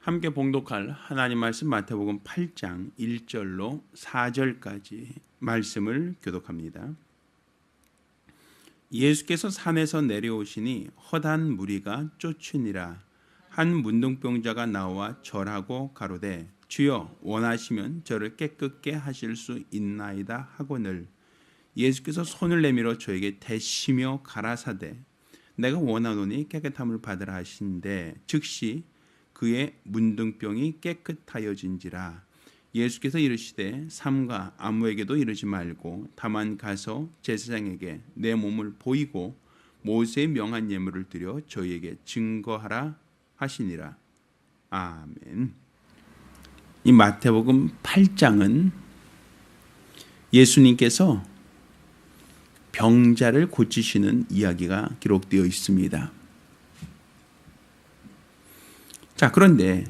함께 봉독할 하나님 말씀 마태복음 8장 1절로 4절까지 말씀을 교독합니다. 예수께서 산에서 내려오시니 헛한 무리가 쫓으니라. 한 문둥병자가 나와 절하고 가로되 주여 원하시면 저를 깨끗게 하실 수 있나이다 하거늘 예수께서 손을 내밀어 저에게 대시며 가라사대 내가 원하노니 깨끗함을 받으라 하신대 즉시 그의 문둥병이 깨끗하여진지라. 예수께서 이르시되 삼가 아무에게도 이르지 말고 다만 가서 제사장에게 내 몸을 보이고 모세의 명한 예물을 드려 저희에게 증거하라 하시니라. 아멘. 이 마태복음 8장은 예수님께서 병자를 고치시는 이야기가 기록되어 있습니다. 자, 그런데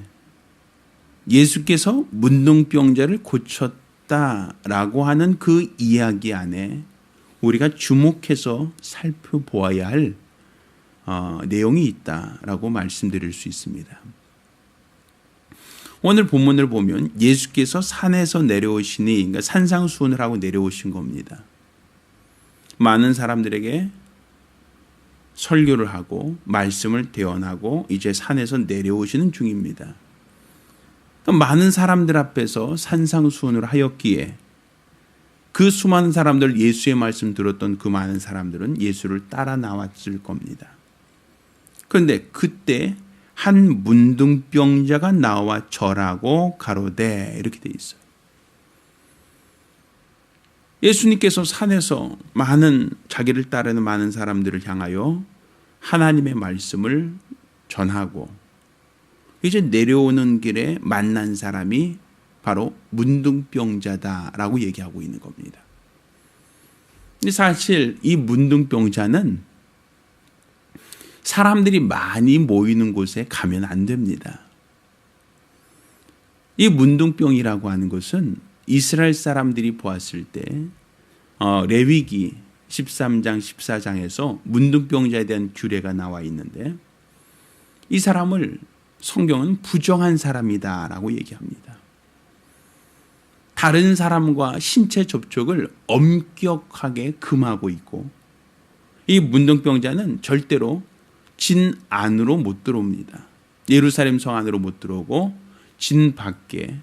예수께서 문둥병자를 고쳤다라고 하는 그 이야기 안에 우리가 주목해서 살펴보아야 할 내용이 있다라고 말씀드릴 수 있습니다. 오늘 본문을 보면 예수께서 산에서 내려오시니, 그러니까 산상수훈을 하고 내려오신 겁니다. 많은 사람들에게 설교를 하고 말씀을 대언하고 이제 산에서 내려오시는 중입니다. 많은 사람들 앞에서 산상수훈을 하였기에 그 수많은 사람들, 예수의 말씀 들었던 그 많은 사람들은 예수를 따라 나왔을 겁니다. 그런데 그때 한 문둥병자가 나와 절하고 가로되 이렇게 돼 있어요. 예수님께서 산에서 많은 자기를 따르는 많은 사람들을 향하여 하나님의 말씀을 전하고 이제 내려오는 길에 만난 사람이 바로 문둥병자다라고 얘기하고 있는 겁니다. 근데 사실 이 문둥병자는 사람들이 많이 모이는 곳에 가면 안 됩니다. 이 문둥병이라고 하는 것은 이스라엘 사람들이 보았을 때 레위기 13장 14장에서 문둥병자에 대한 규례가 나와 있는데 이 사람을 성경은 부정한 사람이다라고 얘기합니다. 다른 사람과 신체 접촉을 엄격하게 금하고 있고 이 문둥병자는 절대로 진 안으로 못 들어옵니다. 예루살렘 성 안으로 못 들어오고 진 밖에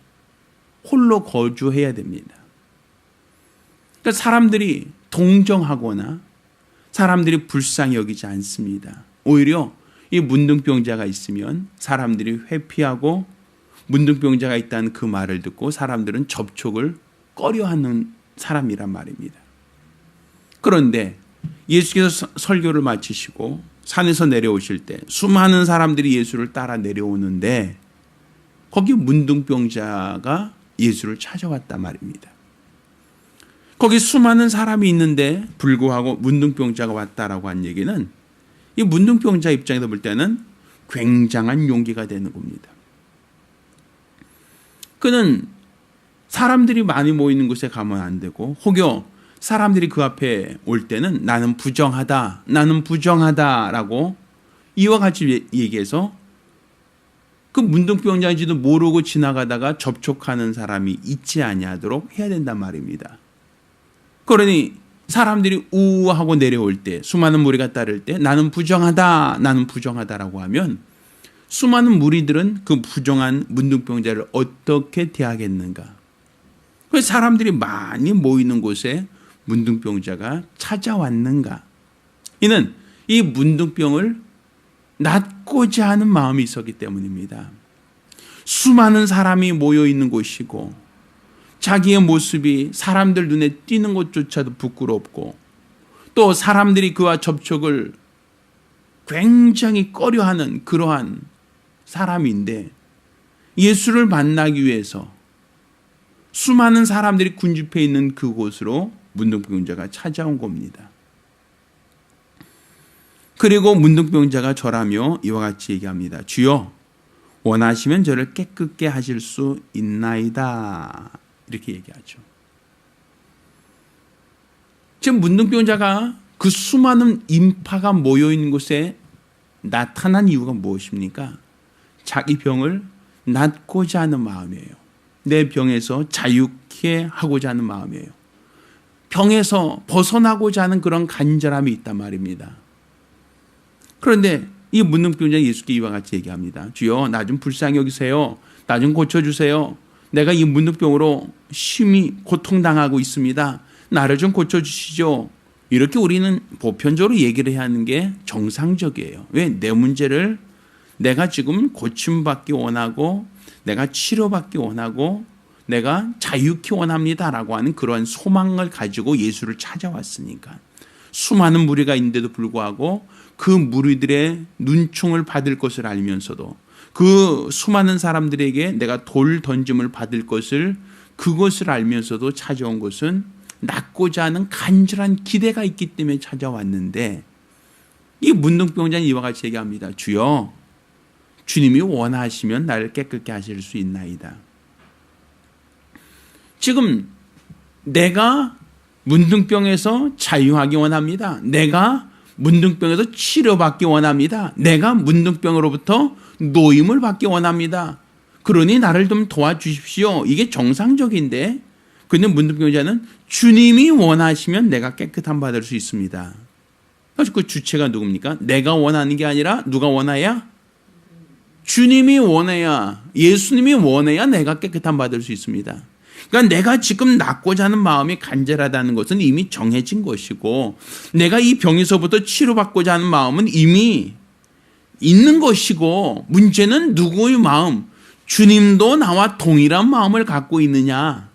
홀로 거주해야 됩니다. 그러니까 사람들이 동정하거나 사람들이 불쌍히 여기지 않습니다. 오히려 이 문둥병자가 있으면 사람들이 회피하고 문둥병자가 있다는 그 말을 듣고 사람들은 접촉을 꺼려하는 사람이란 말입니다. 그런데 예수께서 설교를 마치시고 산에서 내려오실 때 수많은 사람들이 예수를 따라 내려오는데 거기 문둥병자가 예수를 찾아왔단 말입니다. 거기 수많은 사람이 있는데 불구하고 문둥병자가 왔다라고 한 얘기는 이 문둥병자 입장에서 볼 때는 굉장한 용기가 되는 겁니다. 그는 사람들이 많이 모이는 곳에 가면 안 되고 혹여 사람들이 그 앞에 올 때는 나는 부정하다라고 이와 같이 얘기해서 그 문둥병자인지도 모르고 지나가다가 접촉하는 사람이 있지 아니하도록 해야 된단 말입니다. 그러니 사람들이 우하고 내려올 때 수많은 무리가 따를 때 나는 부정하다라고 하면 수많은 무리들은 그 부정한 문둥병자를 어떻게 대하겠는가. 그래서 사람들이 많이 모이는 곳에 문둥병자가 찾아왔는가. 이는 이 문둥병을 낫고자 하는 마음이 있었기 때문입니다. 수많은 사람이 모여 있는 곳이고 자기의 모습이 사람들 눈에 띄는 것조차도 부끄럽고 또 사람들이 그와 접촉을 굉장히 꺼려하는 그러한 사람인데 예수를 만나기 위해서 수많은 사람들이 군집해 있는 그곳으로 문둥병자가 찾아온 겁니다. 그리고 문둥병자가 절하며 이와 같이 얘기합니다. 주여 원하시면 저를 깨끗게 하실 수 있나이다. 이렇게 얘기하죠. 지금 문둥병자가 그 수많은 인파가 모여있는 곳에 나타난 이유가 무엇입니까? 자기 병을 낫고자 하는 마음이에요. 내 병에서 자유케 하고자 하는 마음이에요. 병에서 벗어나고자 하는 그런 간절함이 있단 말입니다. 그런데 이 문둥병자 예수께 이와 같이 얘기합니다. 주여, 나 좀 불쌍히 여기세요. 나 좀 고쳐주세요. 내가 이 문둥병으로 심히 고통당하고 있습니다. 나를 좀 고쳐주시죠. 이렇게 우리는 보편적으로 얘기를 해야 하는 게 정상적이에요. 왜? 내 문제를 내가 지금 고침받기 원하고 내가 치료받기 원하고 내가 자유케 원합니다라고 하는 그런 소망을 가지고 예수를 찾아왔으니까. 수많은 무리가 있는데도 불구하고 그 무리들의 눈총을 받을 것을 알면서도 그 수많은 사람들에게 내가 돌 던짐을 받을 것을 그것을 알면서도 찾아온 것은 낫고자 하는 간절한 기대가 있기 때문에 찾아왔는데 이 문둥병자는 이와 같이 얘기합니다. 주여, 주님이 원하시면 나를 깨끗게 하실 수 있나이다. 지금 내가 문둥병에서 자유하기 원합니다. 내가 문둥병에서 치료받기 원합니다. 내가 문둥병으로부터 노임을 받기 원합니다. 그러니 나를 좀 도와주십시오. 이게 정상적인데, 근데 문둥병자는 주님이 원하시면 내가 깨끗함 받을 수 있습니다. 그래서 그 주체가 누굽니까? 내가 원하는 게 아니라 누가 원해야? 주님이 원해야, 예수님이 원해야 내가 깨끗함 받을 수 있습니다. 그러니까 내가 지금 낫고자 하는 마음이 간절하다는 것은 이미 정해진 것이고, 내가 이 병에서부터 치료받고자 하는 마음은 이미 있는 것이고, 문제는 누구의 마음? 주님도 나와 동일한 마음을 갖고 있느냐?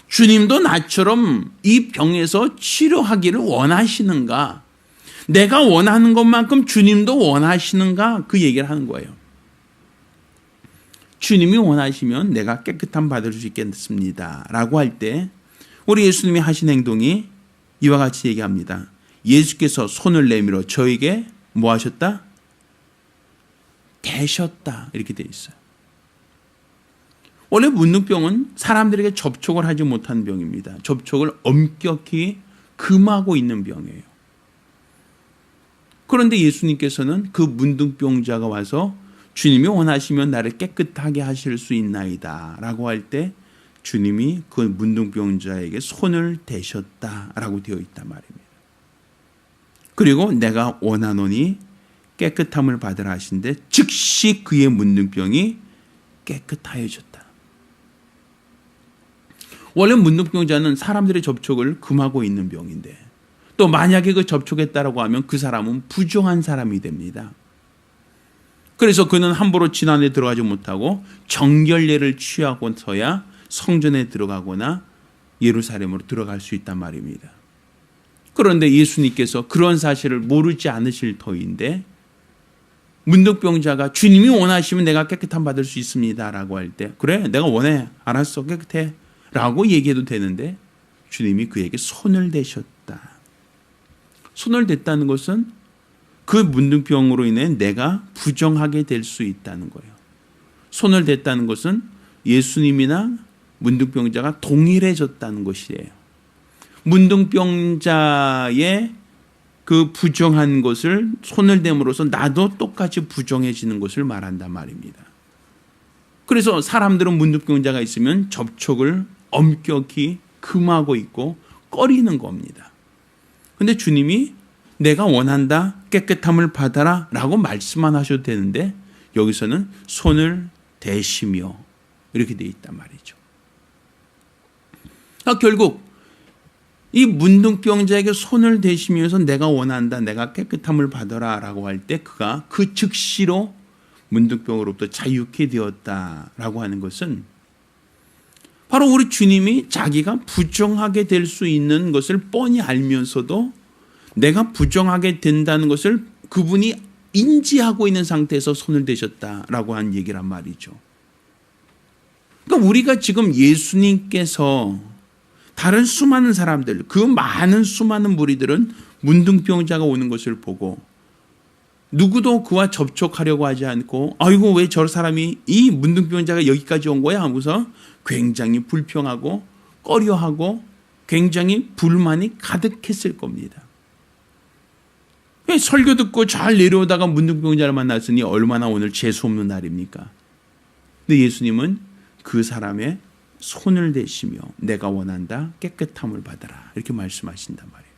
주님도 나처럼 이 병에서 치료하기를 원하시는가? 내가 원하는 것만큼 주님도 원하시는가? 그 얘기를 하는 거예요. 주님이 원하시면 내가 깨끗함 받을 수 있겠습니다. 라고 할 때 우리 예수님이 하신 행동이 이와 같이 얘기합니다. 예수께서 손을 내밀어 저에게 뭐 하셨다? 대셨다. 이렇게 되어 있어요. 원래 문둥병은 사람들에게 접촉을 하지 못하는 병입니다. 접촉을 엄격히 금하고 있는 병이에요. 그런데 예수님께서는 그 문둥병자가 와서 주님이 원하시면 나를 깨끗하게 하실 수 있나이다 라고 할 때 주님이 그 문둥병자에게 손을 대셨다라고 되어 있단 말입니다. 그리고 내가 원하노니 깨끗함을 받으라 하신데 즉시 그의 문둥병이 깨끗하여졌다. 원래 문둥병자는 사람들의 접촉을 금하고 있는 병인데 또 만약에 그 접촉했다라고 하면 그 사람은 부정한 사람이 됩니다. 그래서 그는 함부로 진안에 들어가지 못하고 정결례를 취하고서야 성전에 들어가거나 예루살렘으로 들어갈 수 있단 말입니다. 그런데 예수님께서 그런 사실을 모르지 않으실 터인데 문둥병자가 주님이 원하시면 내가 깨끗함 받을 수 있습니다 라고 할 때 그래 내가 원해 알았어 깨끗해 라고 얘기해도 되는데 주님이 그에게 손을 대셨다. 손을 댔다는 것은 그 문둥병으로 인해 내가 부정하게 될 수 있다는 거예요. 손을 댔다는 것은 예수님이나 문둥병자가 동일해졌다는 것이에요. 문둥병자의 그 부정한 것을 손을 댐으로써 나도 똑같이 부정해지는 것을 말한단 말입니다. 그래서 사람들은 문둥병자가 있으면 접촉을 엄격히 금하고 있고 꺼리는 겁니다. 그런데 주님이 내가 원한다 깨끗함을 받아라 라고 말씀만 하셔도 되는데 여기서는 손을 대시며 이렇게 되어 있단 말이죠. 결국 이 문둥병자에게 손을 대시면서 내가 원한다 내가 깨끗함을 받아라 라고 할 때 그가 그 즉시로 문둥병으로부터 자유케 되었다라고 하는 것은 바로 우리 주님이 자기가 부정하게 될 수 있는 것을 뻔히 알면서도 내가 부정하게 된다는 것을 그분이 인지하고 있는 상태에서 손을 대셨다라고 한 얘기란 말이죠. 그러니까 우리가 지금 예수님께서 다른 수많은 사람들, 그 많은 수많은 무리들은 문둥병자가 오는 것을 보고 누구도 그와 접촉하려고 하지 않고 아이고 왜 저 사람이 이 문둥병자가 여기까지 온 거야 하면서 굉장히 불평하고 꺼려하고 굉장히 불만이 가득했을 겁니다. 설교 듣고 잘 내려오다가 문둥병자를 만났으니 얼마나 오늘 재수 없는 날입니까? 근데 예수님은 그 사람의 손을 대시며 내가 원한다 깨끗함을 받아라 이렇게 말씀하신단 말이에요.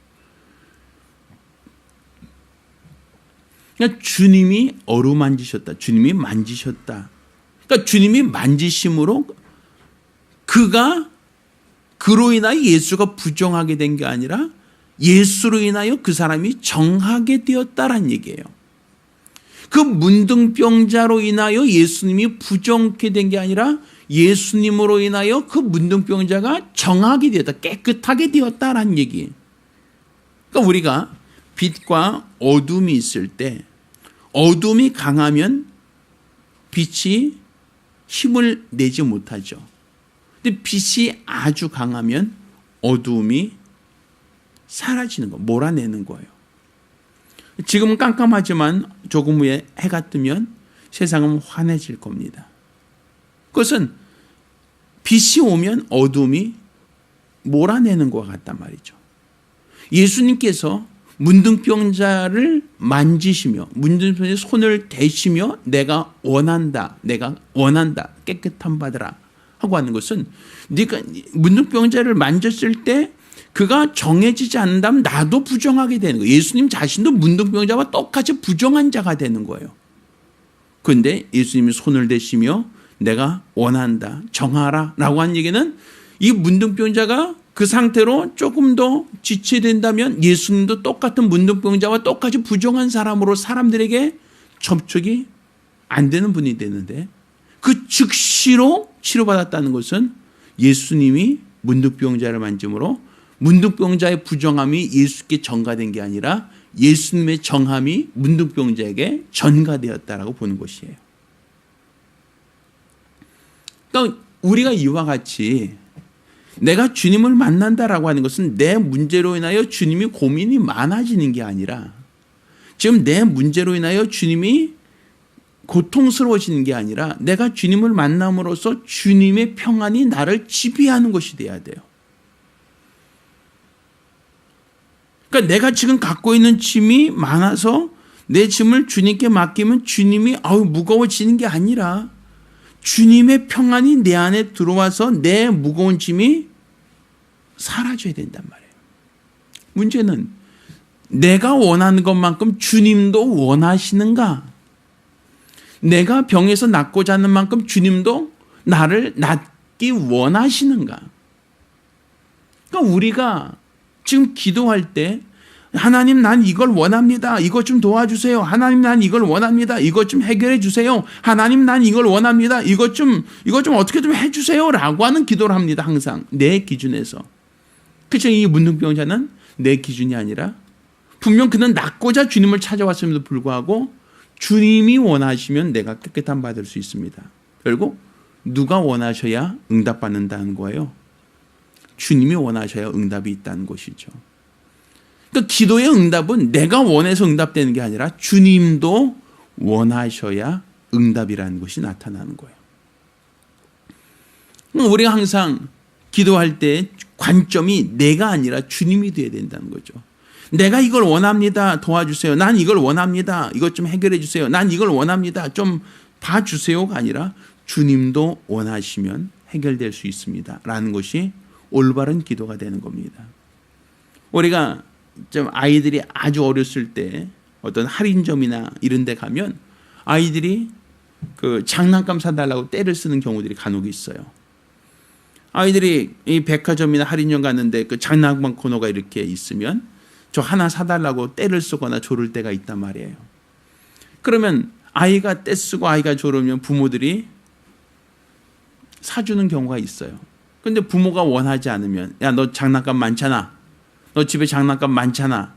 그러니까 주님이 어루만지셨다. 주님이 만지셨다. 그러니까 주님이 만지심으로 그로 인하여 예수가 부정하게 된 게 아니라 예수로 인하여 그 사람이 정하게 되었다란 얘기예요. 그 문둥병자로 인하여 예수님이 부정케 된 게 아니라 예수님으로 인하여 그 문둥병자가 정하게 되었다. 깨끗하게 되었다란 얘기. 그러니까 우리가 빛과 어둠이 있을 때 어둠이 강하면 빛이 힘을 내지 못하죠. 근데 빛이 아주 강하면 어두움이 사라지는 거, 몰아내는 거예요. 지금은 깜깜하지만 조금 후에 해가 뜨면 세상은 환해질 겁니다. 그것은 빛이 오면 어두움이 몰아내는 것과 같단 말이죠. 예수님께서 문둥병자를 만지시며 문둥병자의 손을 대시며 내가 원한다 깨끗함 받으라 하고 하는 것은 네가 문둥병자를 만졌을 때 그가 정해지지 않는다면 나도 부정하게 되는 거예요. 예수님 자신도 문둥병자와 똑같이 부정한 자가 되는 거예요. 그런데 예수님이 손을 대시며 내가 원한다 정하라 라고 한 얘기는 이 문둥병자가 그 상태로 조금 더 지체된다면 예수님도 똑같은 문둥병자와 똑같이 부정한 사람으로 사람들에게 접촉이 안 되는 분이 되는데 그 즉시로 치료받았다는 것은 예수님이 문둥병자를 만짐으로 문둥병자의 부정함이 예수께 전가된 게 아니라 예수님의 정함이 문둥병자에게 전가되었다라고 보는 것이에요. 그러니까 우리가 이와 같이 내가 주님을 만난다라고 하는 것은 내 문제로 인하여 주님이 고민이 많아지는 게 아니라 지금 내 문제로 인하여 주님이 고통스러워지는 게 아니라 내가 주님을 만남으로써 주님의 평안이 나를 지배하는 것이 돼야 돼요. 그러니까 내가 지금 갖고 있는 짐이 많아서 내 짐을 주님께 맡기면 주님이 무거워지는 게 아니라 주님의 평안이 내 안에 들어와서 내 무거운 짐이 사라져야 된단 말이에요. 문제는 내가 원하는 것만큼 주님도 원하시는가? 내가 병에서 낫고자 하는 만큼 주님도 나를 낫기 원하시는가? 그러니까 우리가 지금 기도할 때 하나님 난 이걸 원합니다. 이것 좀 도와주세요. 하나님 난 이걸 원합니다. 이것 좀 해결해 주세요. 하나님 난 이걸 원합니다. 이것 좀 어떻게 좀 해주세요. 라고 하는 기도를 합니다. 항상 내 기준에서. 그렇죠. 이 문둥병자는 내 기준이 아니라 분명 그는 낫고자 주님을 찾아왔음에도 불구하고 주님이 원하시면 내가 깨끗함 받을 수 있습니다. 결국 누가 원하셔야 응답받는다는 거예요. 주님이 원하셔야 응답이 있다는 것이죠. 그러니까 기도의 응답은 내가 원해서 응답되는 게 아니라 주님도 원하셔야 응답이라는 것이 나타나는 거예요. 우리가 항상 기도할 때 관점이 내가 아니라 주님이 되어야 된다는 거죠. 내가 이걸 원합니다. 도와주세요. 난 이걸 원합니다. 이것 좀 해결해 주세요. 난 이걸 원합니다. 좀 봐주세요가 아니라 주님도 원하시면 해결될 수 있습니다. 라는 것이 올바른 기도가 되는 겁니다. 우리가 좀 아이들이 아주 어렸을 때 어떤 할인점이나 이런 데 가면 아이들이 그 장난감 사달라고 떼를 쓰는 경우들이 간혹 있어요. 아이들이 이 백화점이나 할인점 갔는데 그 장난감 코너가 이렇게 있으면 저 하나 사달라고 떼를 쓰거나 조를 때가 있단 말이에요. 그러면 아이가 떼 쓰고 아이가 조르면 부모들이 사주는 경우가 있어요. 근데 부모가 원하지 않으면 야, 너 장난감 많잖아. 너 집에 장난감 많잖아.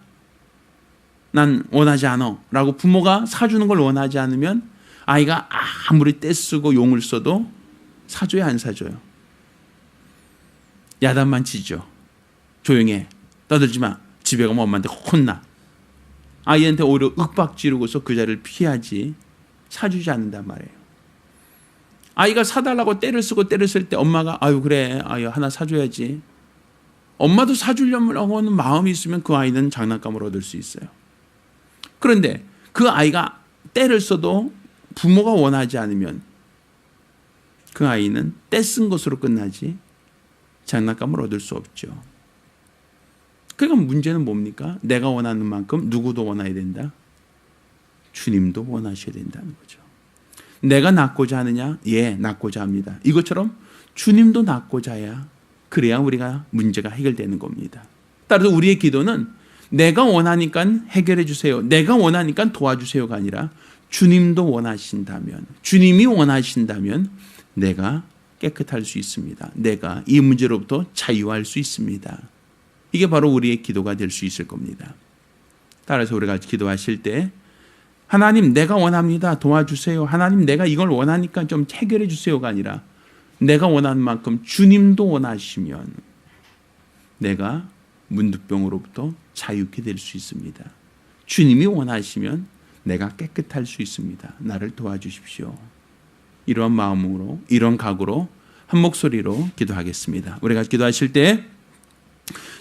난 원하지 않아. 라고 부모가 사주는 걸 원하지 않으면 아이가 아무리 떼쓰고 용을 써도 사줘야 안 사줘요? 야단만 치죠. 조용해. 떠들지 마. 집에 가면 엄마한테 혼나. 아이한테 오히려 윽박 지르고서 그 자리를 피하지 사주지 않는단 말이에요. 아이가 사달라고 떼를 쓰고 떼를 쓸 때 엄마가 아유 그래 아유 하나 사줘야지. 엄마도 사주려고 하는 마음이 있으면 그 아이는 장난감을 얻을 수 있어요. 그런데 그 아이가 떼를 써도 부모가 원하지 않으면 그 아이는 떼쓴 것으로 끝나지 장난감을 얻을 수 없죠. 그러니까 문제는 뭡니까? 내가 원하는 만큼 누구도 원해야 된다? 주님도 원하셔야 된다는 거죠. 내가 낳고자 하느냐? 예, 낳고자 합니다. 이것처럼 주님도 낳고자 해야 그래야 우리가 문제가 해결되는 겁니다. 따라서 우리의 기도는 내가 원하니까 해결해 주세요. 내가 원하니까 도와주세요가 아니라 주님도 원하신다면, 주님이 원하신다면 내가 깨끗할 수 있습니다. 내가 이 문제로부터 자유할 수 있습니다. 이게 바로 우리의 기도가 될 수 있을 겁니다. 따라서 우리가 기도하실 때 하나님 내가 원합니다. 도와주세요. 하나님 내가 이걸 원하니까 좀 해결해 주세요가 아니라 내가 원하는 만큼 주님도 원하시면 내가 문득병으로부터 자유케 될 수 있습니다. 주님이 원하시면 내가 깨끗할 수 있습니다. 나를 도와주십시오. 이러한 마음으로 이런 각오로 한 목소리로 기도하겠습니다. 우리가 기도하실 때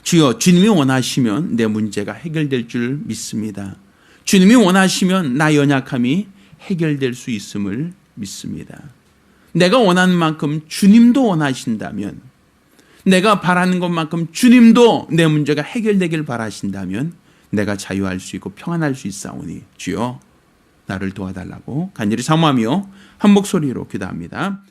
주여 주님이 원하시면 내 문제가 해결될 줄 믿습니다. 주님이 원하시면 나 연약함이 해결될 수 있음을 믿습니다. 내가 원하는 만큼 주님도 원하신다면, 내가 바라는 것만큼 주님도 내 문제가 해결되길 바라신다면 내가 자유할 수 있고 평안할 수 있사오니 주여 나를 도와달라고 간절히 사모하며 한 목소리로 기도합니다.